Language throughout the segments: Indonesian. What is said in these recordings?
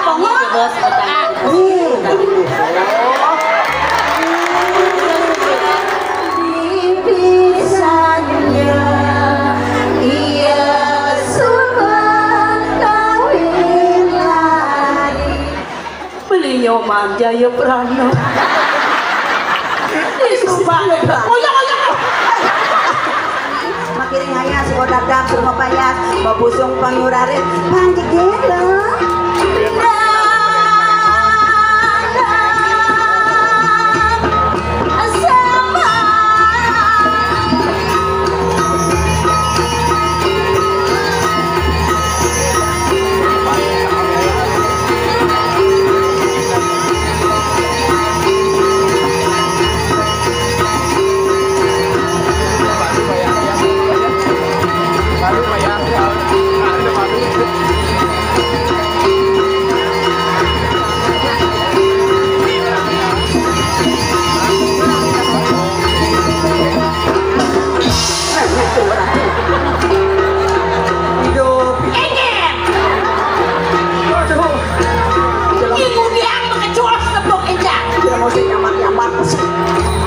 Bos, Nyoman Jaya Prano. Makiring ayah si Kodadam semua payas babusung pangurarit panjegelo.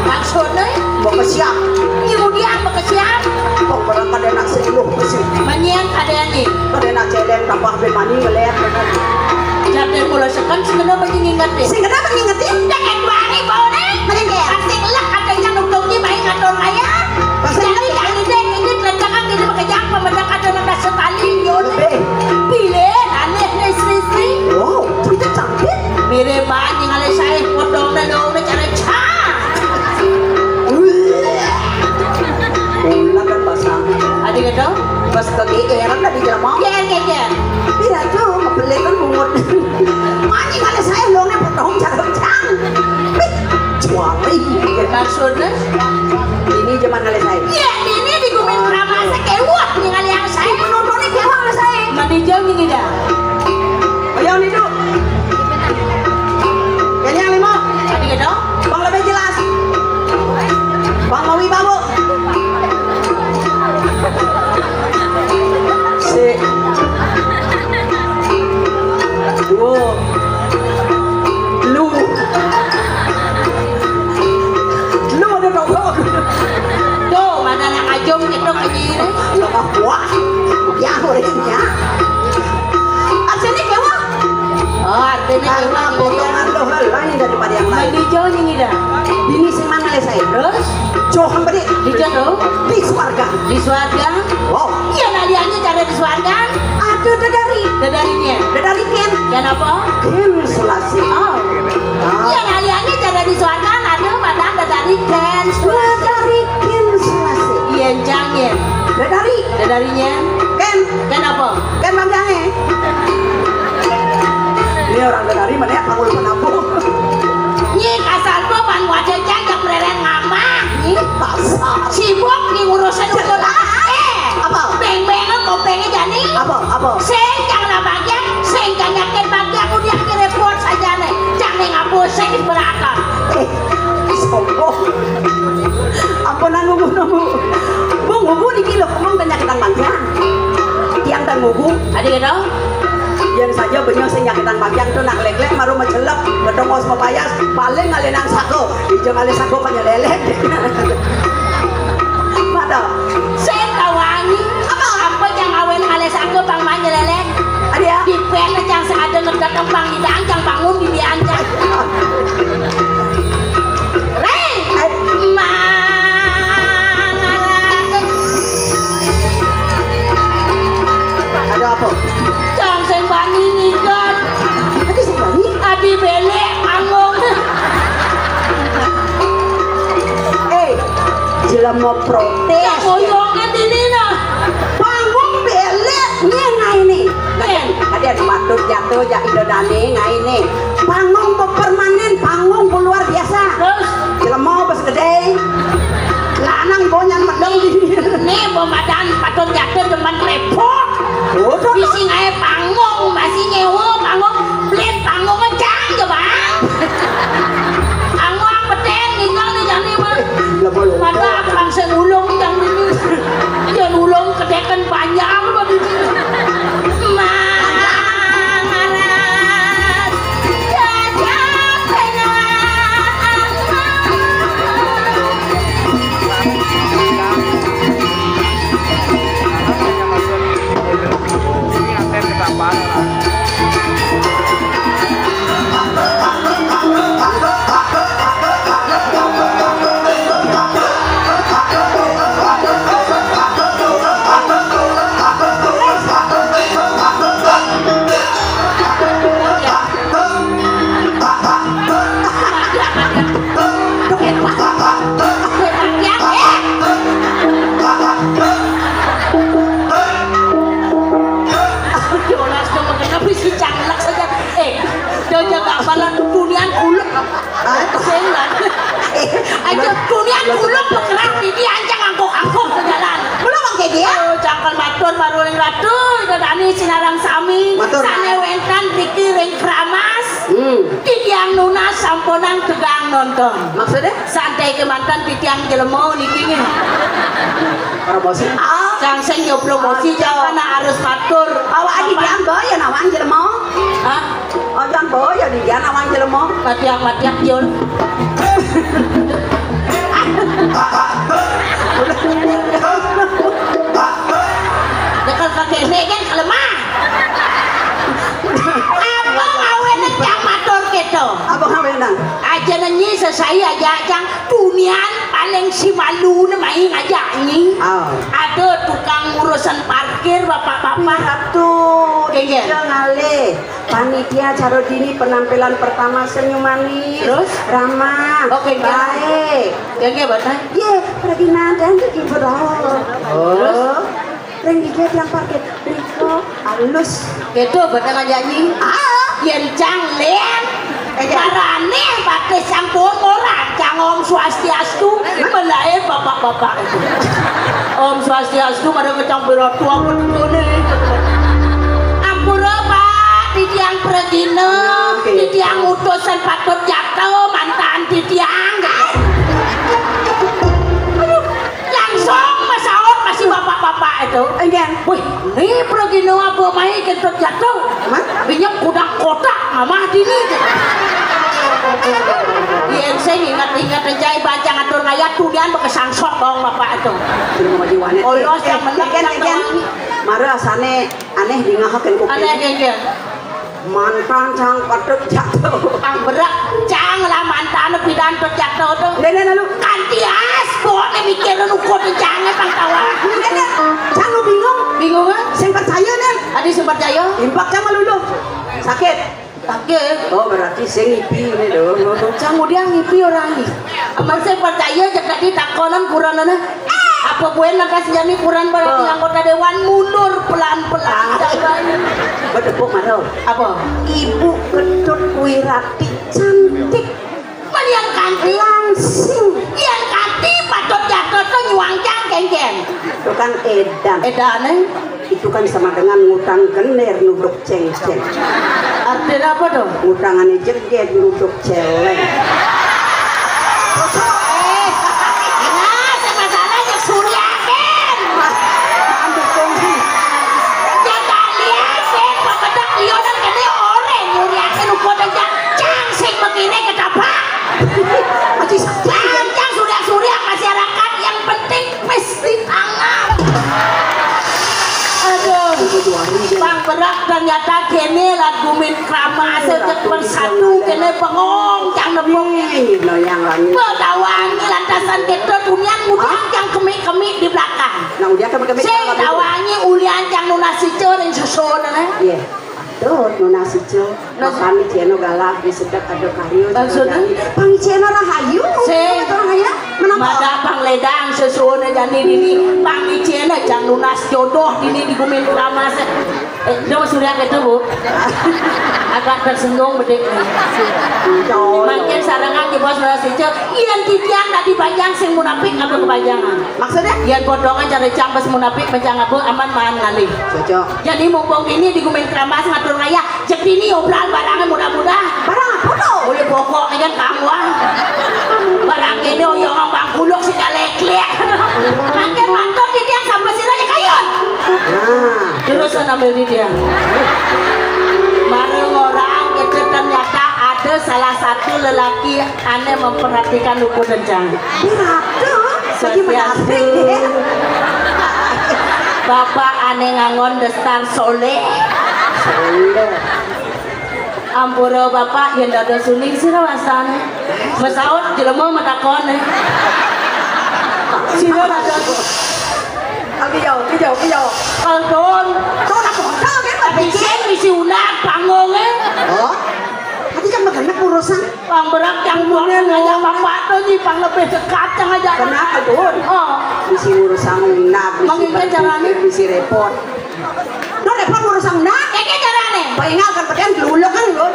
Maksudnya mau kesiap kemudian berkesiap kok barang kadena seluruh besi menyiang kadang-kadang kadena celeng tambah bemani ngelet jadi mulai sekarang sebenarnya mengingat sing kenapa ngingetin jangan bani boleh menengger pasti ngelak ada yang nunggu baik atau kaya jadi kali ini kelenjangan jadi makanya pemenang ada nada sekali yaudah pilih aneh nih istri wow cerita cantik mirip banyak kali saya potong dan udah cara ulah kan basah ada gitu bas kegeeran tadi jelema ya tidak tuh ngebeli kan mungut mani kali saya longnya potong cara cang cuali maksudnya ini zaman kali saya iya ini di gumen pramasa kewah dengan yang saya menontonnya kewah kali saya mandi jauh nih tidak ayo nih dulu kayaknya yang lima ada gitu bang lebih jelas bang mau wibawa si lu ada dong tuh mana nak ajong gitu kayaknya lu mah wah ya orangnya aslinya kewah oh artinya karena potongan lo lain daripada yang lain mandi jauh nih tidak ini sih mana le saya terus cohan beri di jatuh di swarga di swarga wow iya nadianya cara di swarga ada dadarinya dari ken apa ken selasi oh iya nadianya cara di swarga ada madang dadari ken dari ken selasi iya jangin dadarinya ken apa ken manjange ini orang dari mana ya pangul penampung ini kasar gua bang wajah jangka mereren ngamak ini pasar sibuk nih urusan ukur apa beng-bengan kopengnya jadi apa sing jangan bagian sing kanyakin bagian udah report saja nih jangan ngapus sing berakal sombong apa nanggu bung ngugu di kilo emang penyakitan bagian tiang dan ngugu ada gitu yang saja banyak sing nyakitan bagian tuh nak lek-lek maru mencelep ngedongos mapayas paling ngalenang sako hijau ngalih sako penyelelek pada sing kawangi apa yang awen ngales aku bang manjelelek ada di pen yang seada ngedatang bang di anjang bangun di anjang Rey ada apa jangan sing bani nih kan ada sing bani adi belek anggung jelas mau protes koyongnya ini nah panggung beleknya nggak ini ada patut jatuh ya idodane nggak ini panggung permanen panggung luar biasa terus jelas mau bos gede lanang bonyan medeng nih pemadan patut jatuh teman repot bisi ngae panggung masih nyewa panggung beli panggung ngecang ya bang anggung pedeng tinggal di jani mah pada abang seulung yang ini jangan ulung kedekan banyak Dia jaga balan dunian kuluk. Sengan. Aja dunian kuluk bergerak di dia ancang angkok-angkok ke jalan. Belum bang kayak dia. Oh, cakal matur maruling ratu, dadani sinarang sami, sane wentan dikiring keramas. Titiang nunas samponan tegang nonton. Maksudnya? Santai kemantan titiang jelemo niki. Promosi. Jang sing yo promosi jangan harus matur. Awak adi dian boyo nawang jelemo. Hah? Oh jangan boyo di dian nawang jelemo. Matiak Jun. Dekat kakek ini kan kelemah. Apa ngawenan yang matur gitu? Apa ngawenan? Aja nanyi sesaya aja yang dunian paling si malu namanya ngajaknya. Ada tukang urusan parkir bapak-bapak. Tuh, Iya. dia ngale. Panitia Caro Dini penampilan pertama senyum manis. Terus? Ramah. Oke, baik. Yang betul. Ye, pergi nandan pergi berlalu. Terus? Rengi dia yang parkir. Riko, halus. Gitu betul ngajaknya. Yen cang len. Marane batis sampun ora cang Om Swastiastu melae bapak-bapak itu. Om Swastiastu pada kecang biro tua betune. Ampura Pak, titiang pregine, titiang utusan patut jatuh mantan titiang. Aduh, langsung masaot masih bapak-bapak itu. Wih, ini pregine apa mai kentut jatuh. Binyak kudak kotak mama dini. Yang saya ingat-ingat aja baca ngatur ngayat tulian bekesang sok dong bapak itu. Oh lo yang menang Mara asane aneh di ngahakeun ku. aneh genggen. Mantan cang patut jatuh. Ang berak cang lah mantan pidan tot jatuh tuh. Dene lalu Kantias kok mikir nu kok jangan pang tawa. dene cang lu bingung. Bingung ah? Sing percaya nen. Adi sumber jaya. Impak cang melulu. Sakit. Sakit. Oh berarti sing ngipi ini dong. Cang udah ngipi orang ini. Amal saya percaya jadi takonan kurang mana? Apa gue nakas jami kurang berarti anggota dewan mundur pelan-pelan. Bedepuk maro. Apa? Ibu Ketut Wirati cantik. Yang kanti Langsing. yang kanti patut jatuh tuh nyuang cang geng-geng. Itu kan edan. Edan Itu kan sama dengan ngutang gener nuduk ceng-ceng. artinya apa dong? Ngutangannya jeget nuduk celeng. Nah, masalahnya Surya kan. Ambil kongsi. Jaga lihat kan, pokoknya lionan kene orang Surya kan ukur dan cang sing begini ketapa. Cang Surya masyarakat yang penting mesti tangan. Aduh, Bang berak ternyata kene lagumin krama sejak bersatu kene bengong cang nebong. Loyang langit. Berdawangi lantasan kita dunian mudian yang kemik-kemik di belakang. Nah udah kami Saya dawangi ulian yang nunasi cering susun. Iya. Tuh nuna sijo. Makani cieno galak di sedek ado karyo. Maksudnya? Pangi cieno rahayu. Saya ya. Mada pang ledang susun jadi ini pangi cina jang nunas jodoh ini di gumin ramas. Jom surya itu bu. Agak tersinggung bedek. Makin sarangan di bos nunasi cek. Ian titian tadi banyak sing munafik apa kebajangan. Maksudnya? Ian bodongan cari cambas munafik bajang apa aman man ngali. Cocok. Jadi mumpung ini di gumin ramas ngatur raya. Cek ini obral barangnya mudah-mudah. Barang apa tuh? Boleh pokoknya kan kamu barang ini oyong bang kuluk si dalek-lek. Makin mantul di dia sampai sini aja kayun. Nah. Terus ambil di dia. Bareng orang itu ternyata ada salah satu lelaki aneh memperhatikan ukur dan jang. Piratu. Lagi menafik ya. Bapak aneh ngangon destar soleh. Ampura bapak yang dada suning sih rawasan. Masaut jelema matakon. Sira dada. Kijau. Kalton. Kau nak kau kan? Bisen misi unak panggungnya. Oh. Hati kan maganak urusan. Pang berak yang buang ngajak bapak tuh ni pang lebih dekat yang ngajak. Kenapa tuh? Oh. Misi urusan unak. Mengingat caranya. Misi repot. No repot urusan unak. Kayak caranya. Paingal kan pakai dulu kan lo.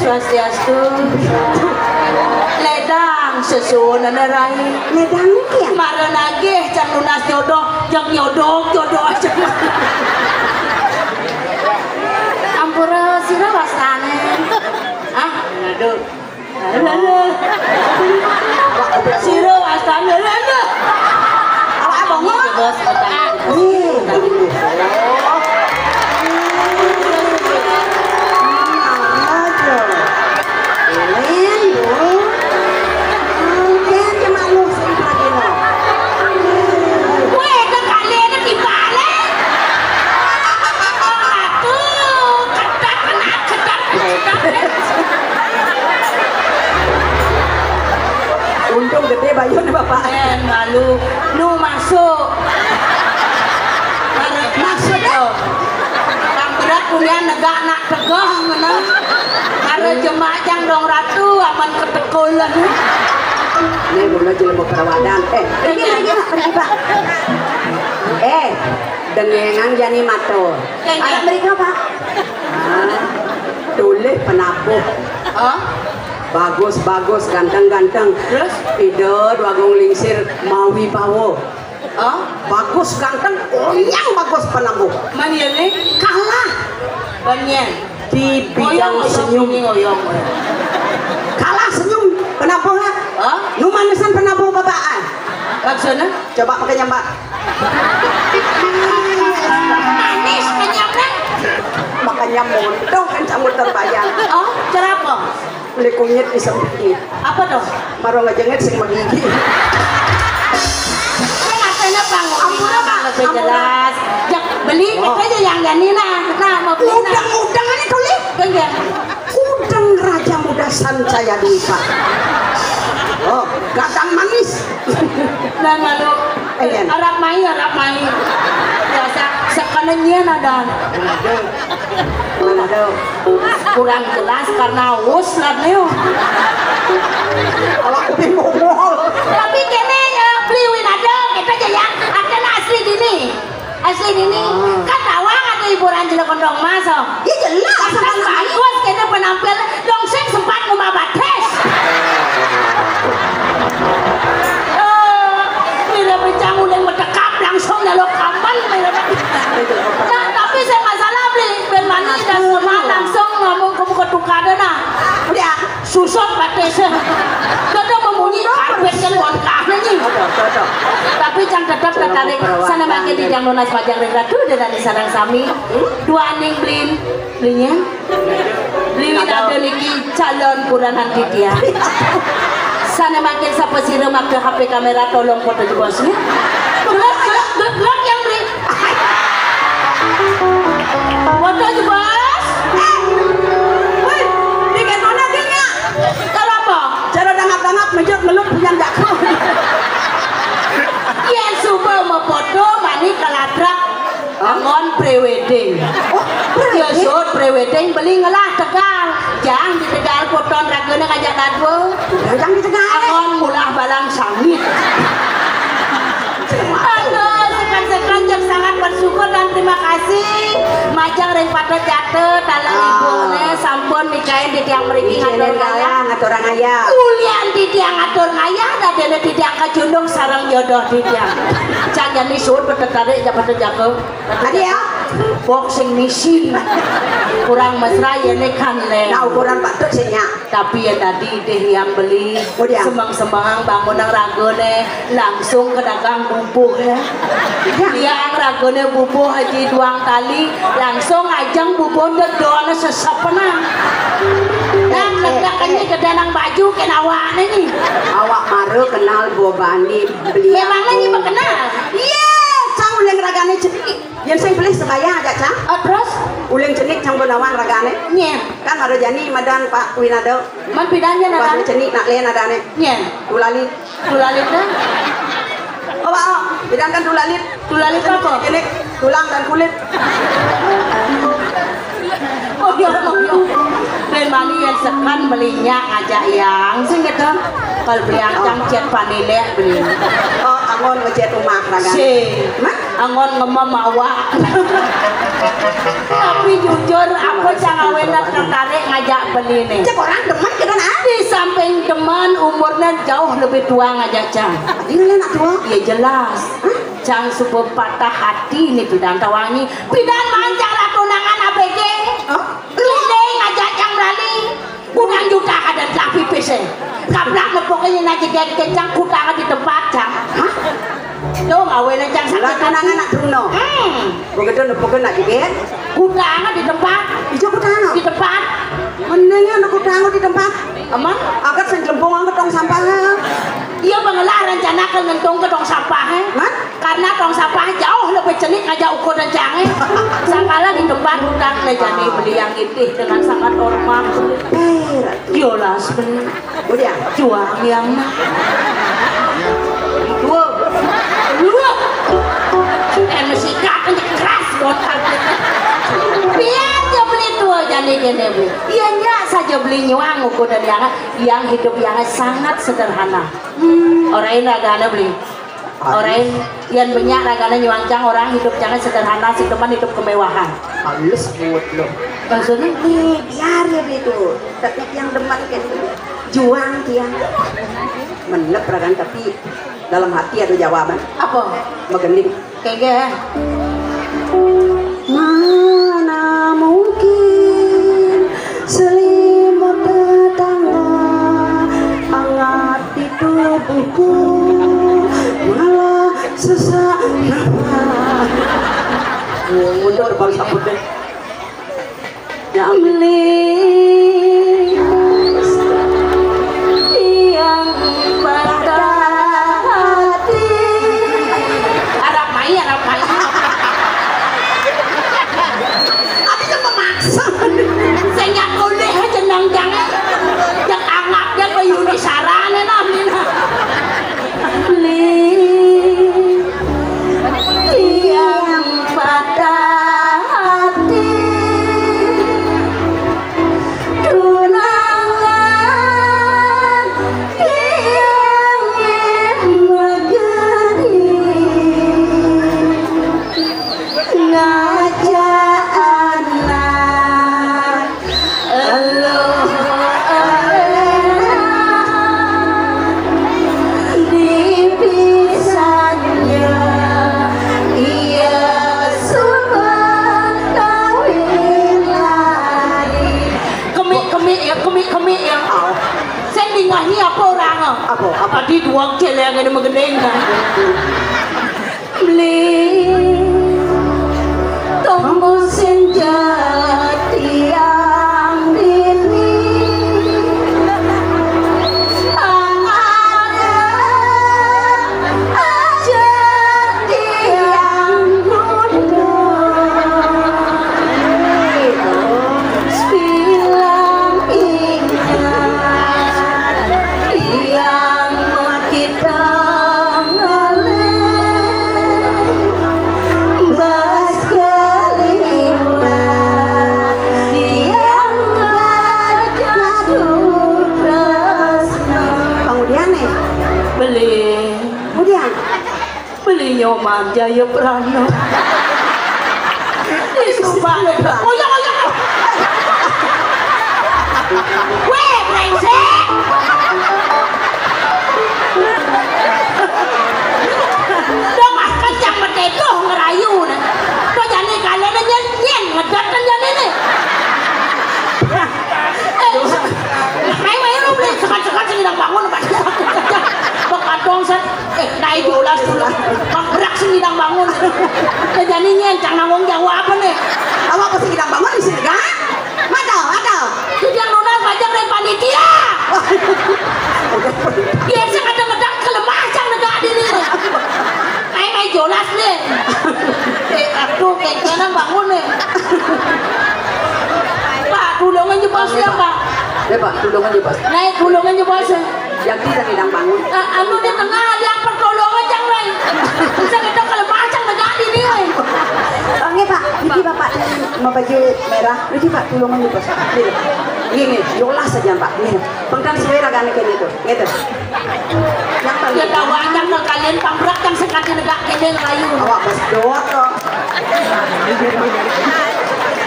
Swastiastu. Ledang sesuatu rai. Ledang iki. Mara nagih cang lunas jodoh, jang jodoh aja. Ampura sira wastane. Ah, aduh. Sira wastane lho. Awak abang Bos, untung gede bayun bapak. malu nu masuk masuk yo kang berat kuliah negak nak tegah menang karo jemaah jang dong ratu aman ketekulan Ini boleh jelema perawadan. Pergi pak. Dengengang jani mato. Ada mereka pak. Tulis penabuh. Bagus ganteng terus ide dua lingsir mawi bawo bagus ganteng yang bagus penabuh mana ni kalah banyak di bidang senyum oyong kalah senyum penabuh ya nu manisan penabuh babaan maksudnya coba pakai nyambak manis kenyapnya makanya mondong kan campur terbayang cara apa? beli kunyit di samping Apa dong? baru ngejengit sing menggigi Saya ngasihnya ampura bang lebih jelas beli kita aja yang janina mau beli udang ini tulis enggak udang raja muda sancaya dwi pak gadang manis dan malu Arab main biasa sekanannya ada mana do kurang jelas karena us nih kalau kuping bobol tapi kene beli winado kita aja yang ada asli dini kan awang ada hiburan jelek kondong mas iya jelas kan bagus kene penampil dongseng sempat ngumabates bila berjang udah mendekap langsung nalo kapan nah, tapi saya masalah beli bermani dan semua langsung ngomong ke muka tukar nah udah susut batesnya kita memunyi karpet kan bongkahnya nih tapi jangan tetap tertarik sana makin di jang lunas pajang ratu dari sarang sami dua aning belinya beli ada lagi calon kurang hati dia sana makin siapa sih remak ke HP kamera tolong foto di bosnya gelap yang beli foto di bos woi di mana dia kalau apa? cara dangap menjut melup yang gak kau yang subuh mau foto mani kaladrak angon pre-wedding ya shoot pre-wedding beli ngelah Tegal jangan di Tegal foton ragana ngajak dadwo jangan di Tegal angon mulah balang sangit aduh sekan-sekan jam sangat bersyukur dan terima kasih majang ring pada jatuh dalam ibunya sampun nikahin di tiang meriki ngatur ngayah kuliah di tiang ngatur ngayah dan dia di tiang kejundung sarang jodoh di tiang jangan disut bertertarik dapat jago tadi ya boxing misi kurang mesra ya nih kan le nah ukuran patut sihnya tapi ya tadi deh yang beli semang-semang bangunan ragone langsung ke dagang bubuh ya yang ragone bubuh haji duang tali langsung ajang bubuh dedon sesepena dan ledakannya ke danang baju kenawan ini awak maru kenal bobani beli memangnya ini kenal iya cang uling ragane cenik yang saya beli sebaya aja cang terus uling cenik cang gunawan ragane nye kan maru jani madan Pak Winado man pidanya nada cenik nak lian adane nye tulalit kan oh pak bidang kan tulalit apa? cenik tulang dan kulit oh iya ben mani yang sekan belinya ngajak yang sing gitu Kalau beli ancang cet panilek beli. Oh, angon ngecet rumah ragan. Si, angon ngemam awak. Tapi jujur aku cangawena tertarik ngajak beli nih. Cek orang demen kita nah. Di samping teman umurnya jauh lebih tua ngajak Cang. Ini nak tua? Ya jelas. Cang super patah hati nih pidan tawangi. Pidan mancang ratunangan ABG. Ini ngajak Cang berani. Bukan juta ada tapi pc. Kaplak pokoknya nanti jadi kencang kutang di tempat Cang. Hah? Tuh ngawena Cang sakit Ratunangan nak Bruno. Begitu nepukun nak juga. Kutang di tempat. Ijo kutang. Di tempat. Mendingnya nak kutang di tempat. Aman? Agak senjelembung ke tong sampah. Iya mengelah rencana ke ngentong ke tong sampah. Karena tong sampah jauh lebih cenik ngajak ukur dan canggih. Sangkala di tempat hutang jadi beli yang itih dengan sangat hormat. Yolas beli. Udah. Juang yang dua. Mesti kapan keras kontak. Biar dia beli tua jadi gini beli. Iya enggak saja beli nyuang ukur dan yang hidup yang sangat sederhana. Orang ini agak beli. Orang yang banyak ragana nyuangcang orang hidup jangan sederhana si teman hidup kemewahan. Halus buat lo. Maksudnya biar ya itu. Tapi yang demen kan juang dia. Menlep ragan tapi dalam hati ada jawaban. apa? Megending. Kayak Mana mungkin selimut tetangga hangat di tubuhku malah sesak nafas. Mundur bang sabut deh. Ya yang pada hati. Arab mai. Ada memaksa. Saya nggak boleh jenang jangan. Yang anggap dia bayu di sarana namanya. Yang pada hati. Tunangan yang menjadi ngajak anak Allah dipisahnya ia semua kawin lagi. Kemik ya. Saya tinggalnya apa orang? Apa di dua keleng ada mengendeng kan? Beli tombol senja tiang dini ada aja tiang muda bilang ingat yang kita bas kelima yang jatuh tresno. Kemudian nih, beli nyoman Jaya Prano. Sumpah oyak weh brengsek. Dong kencang meteto ngerayu nih. Kok jane kalian nyen ngedat kan jane nih. Main lu beli sekat-sekat sing nang bangun Pak. Bekadong set naik 12 dulu. Bang berak sing nang bangun. Jane nyen cang nang wong Jawa apa nih? awak pasti kita bangun di sini kan? Ada. Jadi yang nona pajak dari panitia. Biasa kadang-kadang kelemah cang negara diri. Main jolas nih. Aduh kayak nang bangun nih. Pak, tulungan jebas ya Pak. Ya Pak, tulungan jebas. Naik tulungan jebas. Yang kita tidak bangun. Anu di tengah yang pertolongan cang lain. Bisa kita kelemah cang negara diri. Oke Pak, ini Bapak mau baju merah. Ini Pak tulungan jebas. Gini, yolah saja Pak. Gini, pengkan selera kan gitu. Gitu. Yang paling Ya tahu aja kalau kalian pangrak yang sekali negak kene rayu. awak bos doat kok.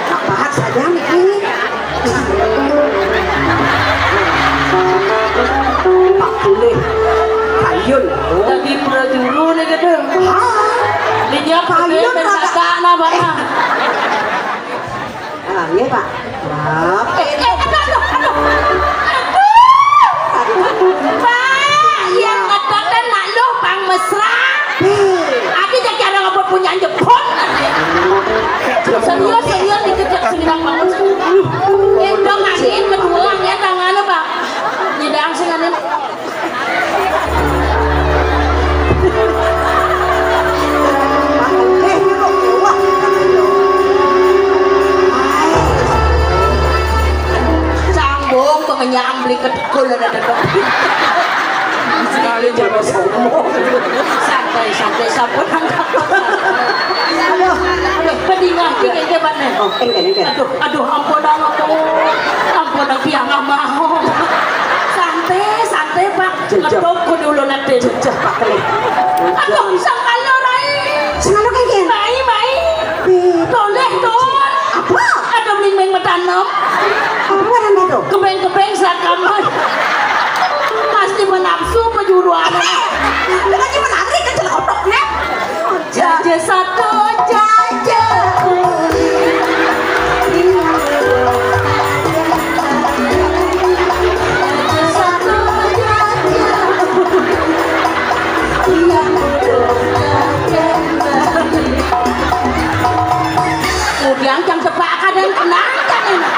Tak bahas saja nih. Pak boleh. Kayun. Jadi prajuru nih gitu. Dia Kayun pakai kakak na bana. Ah, iya Pak. Apa? Pak, yang katakan nak lo pang mesra. Adi jadi ada apa punya jepon. Serius dikejak sendiri bangun. Itu ngasihin kedua ya tangan lo Pak. Nyedang sih nganin. Sambung pengenyang beli kedekul ada dok. Sekali jangan sombong. Santai sabun angkat. Aduh, Pedingah juga ke mana? oh, enggak. Aduh, ampun aku yang nggak mau. Santai Pak. Ngetok ku dulu nanti. Jejak Pak Kelih. Aduh, sangkalo Rai. Sengalo kayak gini. Mai. Toleh tuh. Apa? Ada mling metanam. Apa dan itu? Kebeng sakaman. Pasti menafsu penjuruan. Lagi menarik kan celok otoknya. Jaja satu jaja. Kemudian yang tepak kadang kenang kan ini.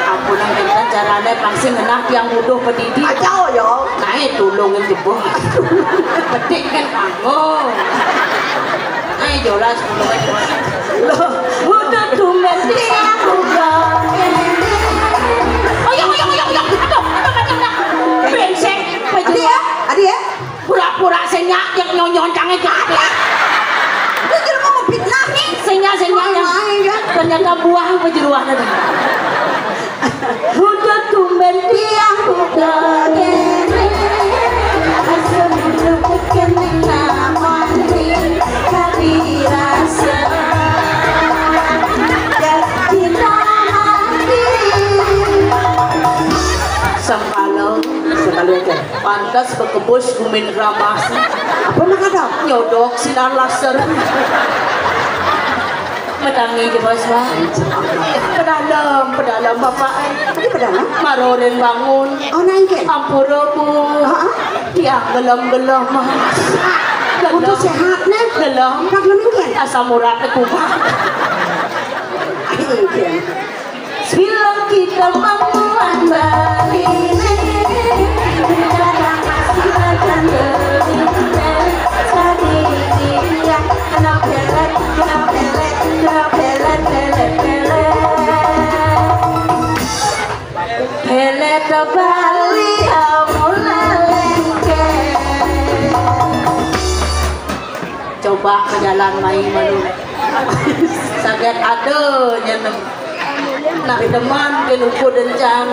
Ampun yang caranya pasti ngenah yang mudah pendidik. Aja yo. Naik tulungin jebol. Petik kan kamu. Naik jolas tulungin. Loh, udah tumen dia bukan. Ayo. Aduh, macam nak. Brengsek. Adi ya. Pura-pura senyak yang nyonyon canggih jadi. Lu jadi mau fitnah nih. Senyak yang ternyata buah penjeruan ada. Udah tumben dia bukan. Asal belum kekeneng namanya tapi rasa jadi mati. Sempalo aja. pantas bekebus gumin ramas. Apa nak ada? Nyodok sinar laser. Medangi di bos bang. Pedalam bapak. Ini pedalam? Maroren bangun. Oh naik. Ampura bu. Ya gelam-gelam. Untuk sehat nih. Gelam. Tak lemingin. Asam urat kubah. Sebelum kita membuat balik. Pelet Bali amulалengke. Coba ke jalan main malu. Sakit aduh nyenem. Nak teman ke lupu dencang.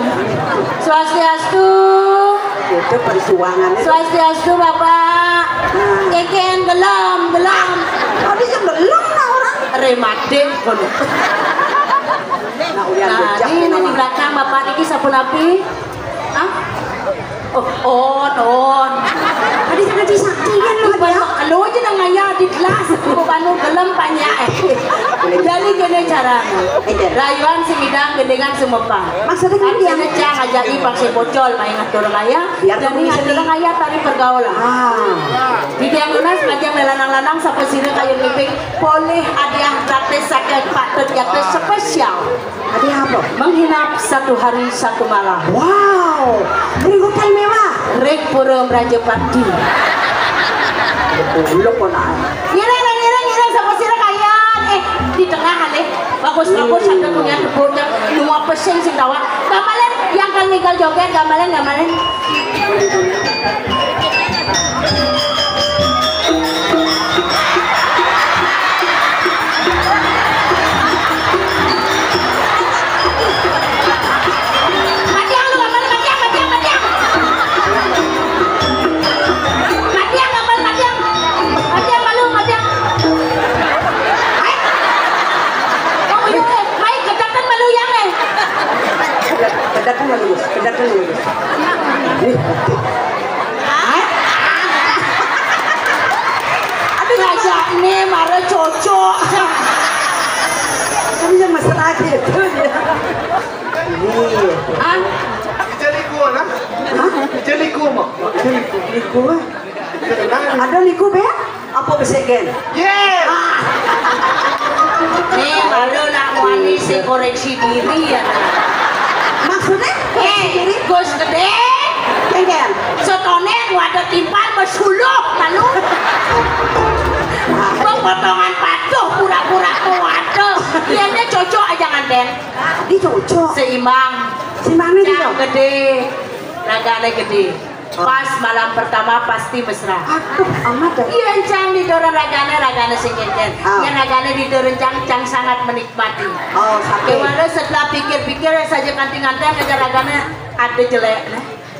Swastiastu. Itu perjuangannya. Swastiastu Bapak. Keken gelam. Oh dia belum lah orang. Rematik kono. Nah, ini di belakang Bapak ini sapu napi. Hah? Oh, non. Tadi ngaji sakti kan lu ya. Kalau aja nang ngaya di kelas, bukan gelem banyak. Jadi gini cara. Rayuan semidang gendengan semepang. Maksudnya kan dia ngejang ngajai pakai bocol main ngatur ngaya. Dan ngatur ngaya tari pergaulan. Di yang lunas ngajang lanang-lanang sampai sini kayu niping. Boleh hadiah gratis sakit patut jatuh spesial. Hadiah apa? Menghinap 1 hari 1 malam. Wow, beri hotel mewah. Rek Pura Raja Bakti. Belum pun ada. Ngira sama sira kaya. Di tengah ane. Bagus ada punya debutnya. Semua pesing sing tawa. Gamalen yang kan tinggal joget gamalen. bagus. Kedap dulu bagus. Aduh ngajak nih marah cocok. Kamu yang masalah gitu dia. Ini. Ah, Liku lah. Hah? Liku mah. Liku. Ada liku be? Apa beseken? Yes. nih baru nak wanisi koreksi diri ya. Maksudnya? Gus gede. Kengen. Sotone wadah timpal bersuluh malu. Potongan patuh pura-pura waduh. Ianya cocok aja nganten. Di cocok. Seimbang. Simbangnya dia. Yang gede. Ragane gede. Pas malam pertama pasti mesra. Aduh, amat dah. Iya cang didorong ragane sing kenten. Yang ragane didorong cang sangat menikmati. Oh, sakit. Kemana setelah pikir-pikir saja kanting-kanting aja ragane ada jelek.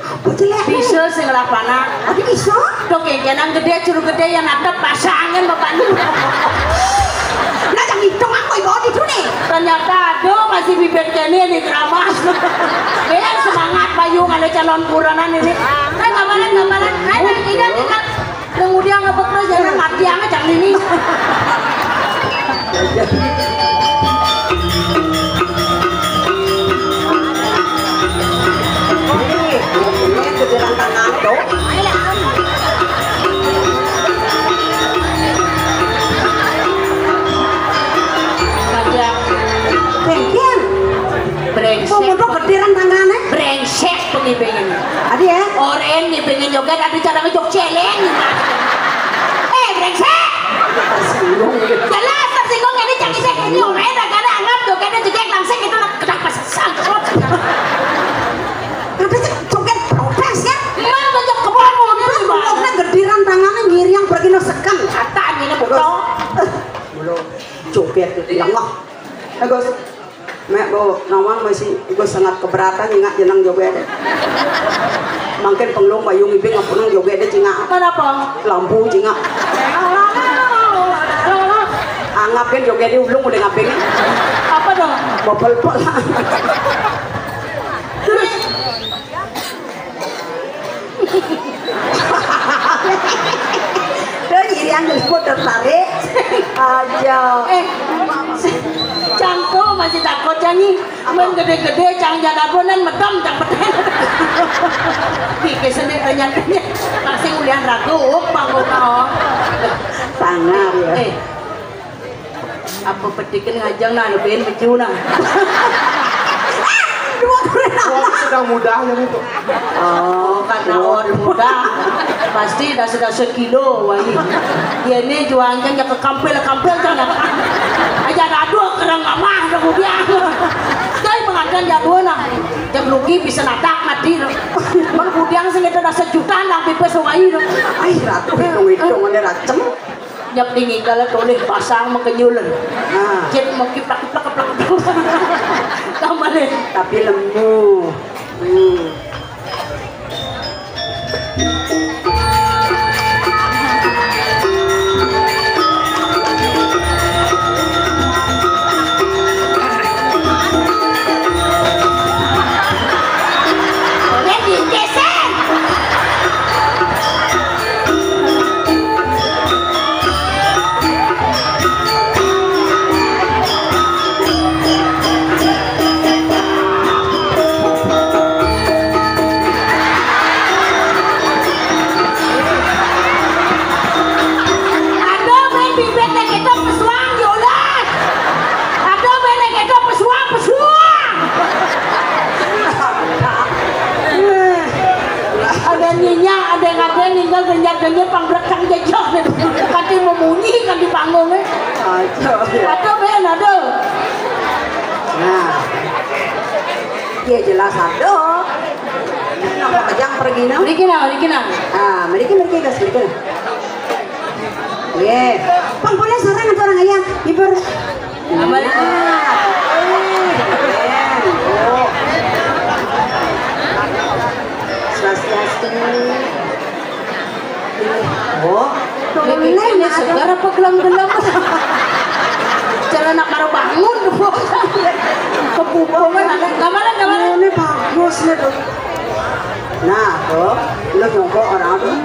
Apa jelek? Bisa sing lapana. Ada iso? Tuh kengenan gede curug gede yang natap pasangan bapak lu. Nah, jangan hitung aku ibu di sini. Ternyata aduh masih bibit kene nih keramas. Biar semangat payung ada calon kuranan ini. Gambaran. Ini kemudian ngebekerja jangan mati aja jangan ini. Ini kejaran tangan tuh. Kengen. Brengsek. Kok mau kejaran tangannya? Brengsek pengen. Adi ya? Oren nih pengen joget ada cara ngejok celeng. Brengsek. Jelas tersinggung ini jangan isek ini oren ada anggap jogetnya juga langsung itu kedak pasang. Ada joget protes ya? Mana ngejok kebon Belumnya gediran tangannya ngiriang pergi no sekan. Kataan ini botol. Belum joget lengah. Gus, mek go nawang masih gue sangat keberatan ingat jenang joget. Mungkin penglung payung ibing ngapunang joget deh cingak. Kenapa? Lampu cingak. Anggapin joget di ulung udah ngaping. Apa dong? Bopel-pol. Tuh irian disebut tertarik aja. Cangko masih takut canggih. Men gede-gede cang jadagonan medam cang peten. Pikir sendiri ternyata langsung ulian ragu panggung kau. Sangar ya. Apa petikin ngajang nah lebihin baju nah. Orang sedang mudahnya itu. Oh, karena orang muda pasti dah sudah sekilo wali. Dia ni juangnya ke kampel jangan. Aja aduh kerang mamah dah dia. Saya mengadan jaduan nah. Jam rugi bisa nadak mati. Man kudiang sing itu dah sejuta nang pipes wai. Ai ratu hitung ada racem. Nyap dingin kalau toleh pasang mengenyulen. Nah, Jadi mau kiplak. Tambah deh. tapi lemu. Jadi geser. Genjak pangrekang jejak kati memunyi kan di panggung ada ben ada. Nah, dia jelas ada. Nama kejang pergi no. Mereka nak. Ah, mereka guys, mereka. Ye, pang boleh sarang atau orang ayah, ibu. Amal. Oh, swastiastu. Oh, Ini segar apa gelam-gelam? Cara nak baru bangun. Kebubuhan. Gambaran. Ini bagus. bagusnya tuh. Nah tuh, lo nyongkok orang tuh.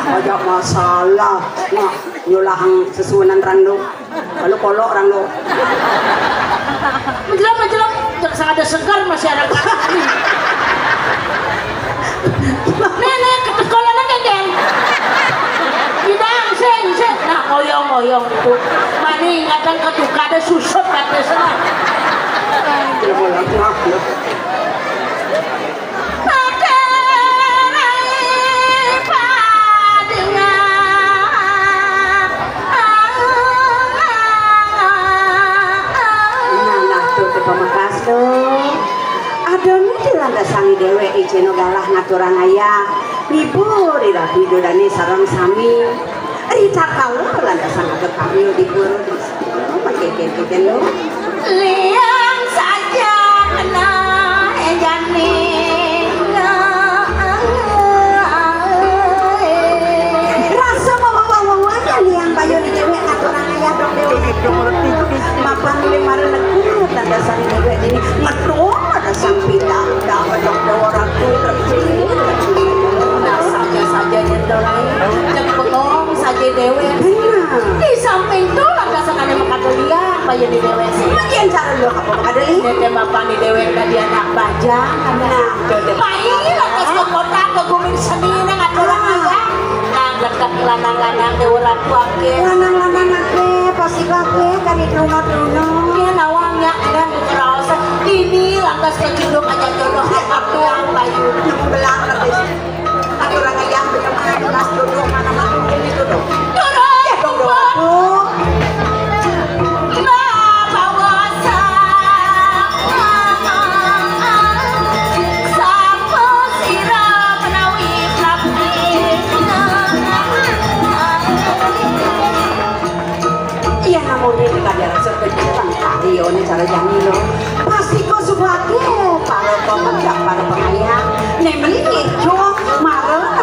Banyak masalah, nah nyulahang sesuanan rando, lalu kolok rando. Menjelang, jangan ada segar masyarakat. Nenek ke sekolah lagi geng. Bidang seng, nah ngoyong itu. Mani ingatan ketuka ada susut kata sana. Tidak boleh ngah. Pemakas lo, adone dilandasangi dewe ijeno galah ngaturan ayah, libur ira bidodane sareng sami, rita kalau landasang agak kamil di puro di sana, pakai lo. Liang saja kena jani. Rasa bawa-bawa liang bayo di dewe ngaturan ayah dong dewe. Mapan lemar leku landasan dewe ini ngedong ada sang pita dapat dong orang tuh terjadi. Nah saja nyendorai, jangan bengong saja dewe. Di samping tuh landasan ada makadelia, bayo di dewe sih. Bagian cara lo apa makadeli? Nete mapan di dewe tadi anak bajang, anak. Bayi landas ke kota ke Gunung Seni ngaturan ayah. Dekat lanang-lanang di orang tua ke Lanang-lanang ke pasti kakek kan di rumah-rumah. dia nawangnya dan kerasa ini lantas ke jodoh aja jodoh aku yang bayu Yang belang lagi. Ada orang ayam benar-benar mas duduk mana-mana ini duduk. jodoh Ya dong dong. Iya namun ini kadang sekejutan Rio ini cara jangan lo. Pasti kau sebagai para pemenang para pengayang. Nih beli itu marah